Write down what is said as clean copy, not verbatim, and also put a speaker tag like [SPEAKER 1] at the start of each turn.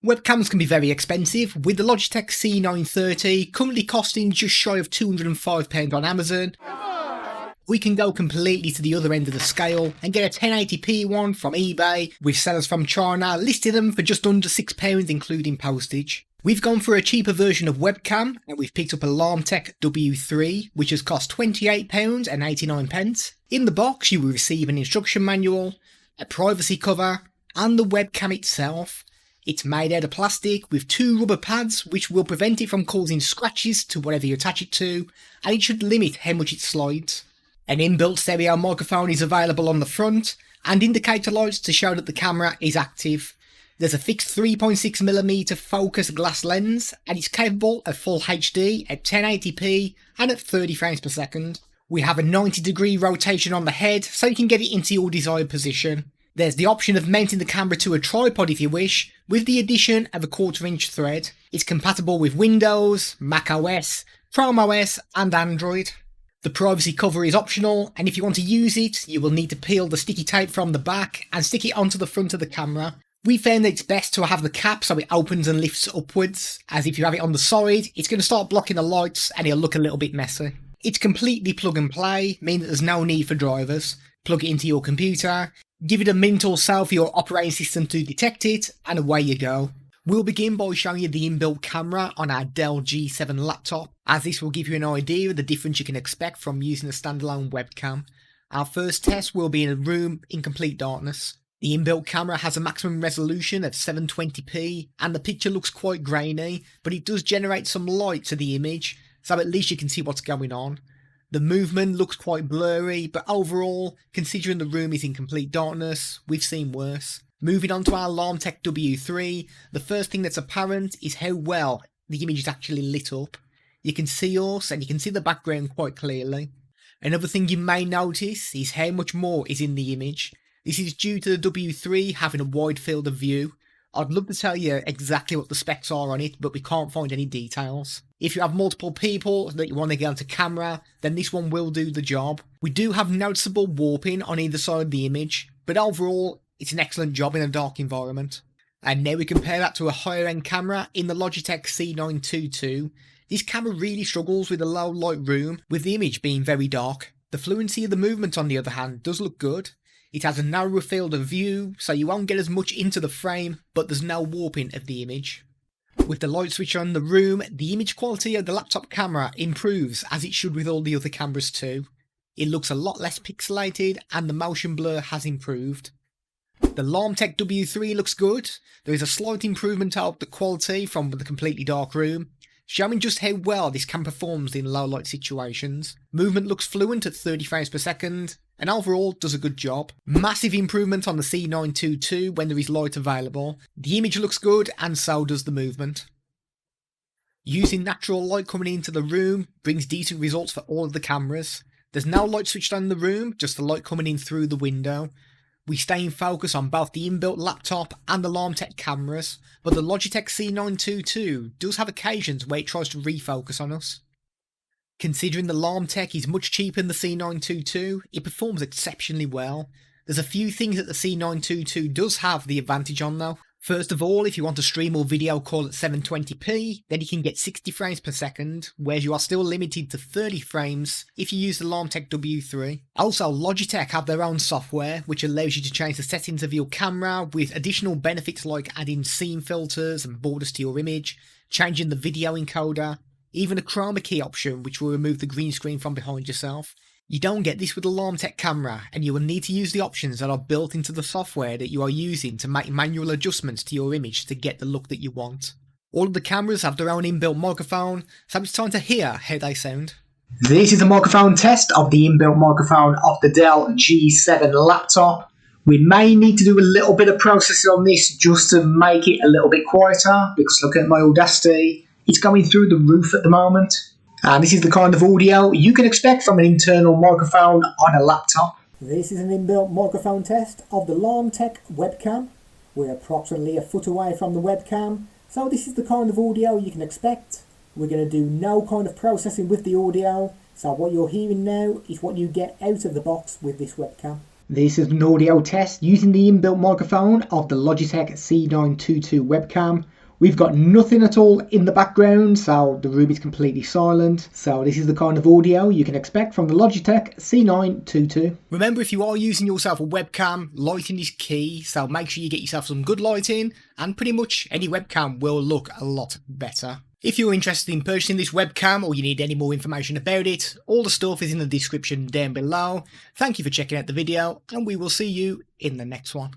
[SPEAKER 1] Webcams can be very expensive, with the Logitech C922 currently costing just shy of £205 on Amazon. We can go completely to the other end of the scale and get a 1080p one from eBay, with sellers from China listing them for just under £6 including postage. We've gone for a cheaper version of webcam, and we've picked up a Larmtek W3, which has cost £28.89. In the box you will receive an instruction manual, a privacy cover, and the webcam itself. It's made out of plastic with 2 rubber pads which will prevent it from causing scratches to whatever you attach it to, and it should limit how much it slides. An inbuilt stereo microphone is available on the front, and indicator lights to show that the camera is active. There's a fixed 3.6mm focus glass lens, and it's capable of full HD at 1080p and at 30 frames per second. We have a 90-degree rotation on the head so you can get it into your desired position. There's the option of mounting the camera to a tripod if you wish, with the addition of a 1/4-inch thread. It's compatible with Windows, Mac OS, Chrome OS and Android. The privacy cover is optional, and if you want to use it, you will need to peel the sticky tape from the back and stick it onto the front of the camera. We found that it's best to have the cap so it opens and lifts upwards, as if you have it on the side, it's going to start blocking the lights and it'll look a little bit messy. It's completely plug and play, meaning that there's no need for drivers. Plug it into your computer, give it a minute or so for your operating system to detect it, and away you go. We'll begin by showing you the inbuilt camera on our Dell G7 laptop, as this will give you an idea of the difference you can expect from using a standalone webcam. Our first test will be in a room in complete darkness. The inbuilt camera has a maximum resolution of 720p, and the picture looks quite grainy, but it does generate some light to the image, so at least you can see what's going on. The movement looks quite blurry, but overall, considering the room is in complete darkness, we've seen worse. Moving on to our Larmtek W3, the first thing that's apparent is how well the image is actually lit up. You can see us and you can see the background quite clearly. Another thing you may notice is how much more is in the image. This is due to the W3 having a wide field of view. I'd love to tell you exactly what the specs are on it, but we can't find any details. If you have multiple people that you want to get onto camera, then this one will do the job. We do have noticeable warping on either side of the image, but overall, it's an excellent job in a dark environment. And now we compare that to a higher end camera in the Logitech C922. This camera really struggles with a low light room, with the image being very dark. The fluency of the movement on the other hand does look good. It has a narrower field of view, so you won't get as much into the frame, but there's no warping of the image. With the light switch on in the room, the image quality of the laptop camera improves, as it should with all the other cameras too. It looks a lot less pixelated, and the motion blur has improved. The Larmtek W3 looks good. There is a slight improvement of the quality from the completely dark room, showing just how well this camera performs in low light situations. Movement looks fluent at 30 frames per second, and overall does a good job. Massive improvement on the C922 when there is light available. The image looks good and so does the movement. Using natural light coming into the room brings decent results for all of the cameras. There's no light switched on in the room, just the light coming in through the window. We stay in focus on both the inbuilt laptop and the Larmtek cameras, but the Logitech C922 does have occasions where it tries to refocus on us. Considering the Larmtek is much cheaper than the C922, it performs exceptionally well. There's a few things that the C922 does have the advantage on though. First of all, if you want to stream or video call at 720p, then you can get 60 frames per second, whereas you are still limited to 30 frames if you use the Larmtek W3. Also, Logitech have their own software, which allows you to change the settings of your camera with additional benefits like adding scene filters and borders to your image, changing the video encoder, even a chroma key option which will remove the green screen from behind yourself. You don't get this with the Larmtek camera, and you will need to use the options that are built into the software that you are using to make manual adjustments to your image to get the look that you want. All of the cameras have their own inbuilt microphone, so it's time to hear how they sound. This is a microphone test of the inbuilt microphone of the Dell G7 laptop. We may need to do a little bit of processing on this just to make it a little bit quieter, because looking at my Audacity, it's going through the roof at the moment. And this is the kind of audio you can expect from an internal microphone on a laptop. This is an inbuilt microphone test of the Larmtek webcam. We're approximately a foot away from the webcam, so this is the kind of audio you can expect. We're going to do no kind of processing with the audio, so what you're hearing now is what you get out of the box with this webcam. This is an audio test using the inbuilt microphone of the Logitech C922 webcam. We've got nothing at all in the background, so the room is completely silent. So this is the kind of audio you can expect from the Logitech C922. Remember, if you are using yourself a webcam, lighting is key, so make sure you get yourself some good lighting, and pretty much any webcam will look a lot better. If you're interested in purchasing this webcam or you need any more information about it, all the stuff is in the description down below. Thank you for checking out the video, and we will see you in the next one.